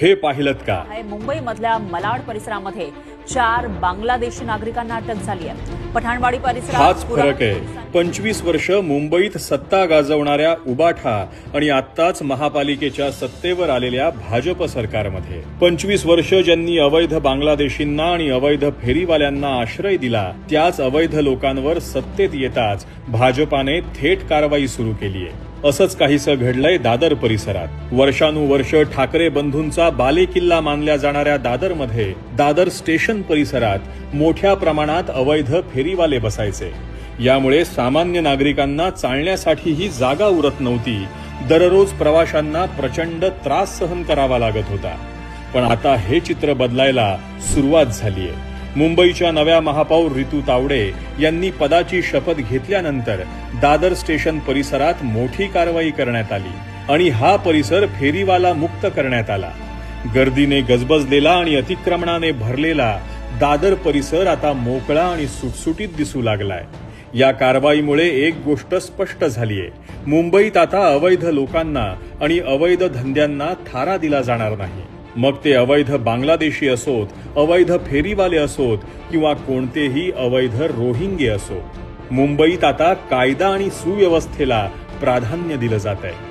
हे पाहिलत का? मुंबई मधल्या मलाड परिसरामध्ये 4 बांगलादेशी नागरिकांना अटक झाली आहे. पठाणवाडी परिसरात हाच फरक आहे. 25 वर्ष मुंबईत सत्ता गाजवणाऱ्या उबाठा आणि आत्ताच महापालिकेच्या सत्तेवर आलेल्या भाजप सरकारमध्ये. 25 वर्ष ज्यांनी अवैध बांगलादेशींना आणि अवैध फेरीवाल्यांना आश्रय दिला, त्याच अवैध लोकांवर सत्तेत येताच भाजपाने थेट कारवाई सुरू केली आहे. असंच काहीसं घडलंय दादर परिसरात. वर्षानुवर्ष ठाकरे बंधूंचा बालेकिल्ला मानल्या जाणाऱ्या दादरमध्ये दादर स्टेशन परिसरात मोठ्या प्रमाणात अवैध फेरीवाले बसायचे. यामुळे सामान्य नागरिकांना चालण्यासाठीही जागा उरत नव्हती. दररोज प्रवाशांना प्रचंड त्रास सहन करावा लागत होता. पण आता हे चित्र बदलायला सुरुवात झालीय. मुंबईच्या नव्या महापौर रितू तावडे यांनी पदाची शपथ घेतल्यानंतर दादर स्टेशन परिसरात मोठी कारवाई करण्यात आली आणि हा परिसर फेरीवाला मुक्त करण्यात आला. गर्दीने गजबजलेला आणि अतिक्रमणाने भरलेला दादर परिसर आता मोकळा आणि सुटसुटीत दिसू लागलाय. या कारवाईमुळे एक गोष्ट स्पष्ट झालीय. मुंबईत आता अवैध लोकांना आणि अवैध धंद्यांना थारा दिला जाणार नाही. मग ते अवैध बांगलादेशी असोत, अवैध फेरीवाले असोत किंवा कोणतेही अवैध रोहिंगे असोत. मुंबईत आता कायदा आणि सुव्यवस्थेला प्राधान्य दिलं जात आहे.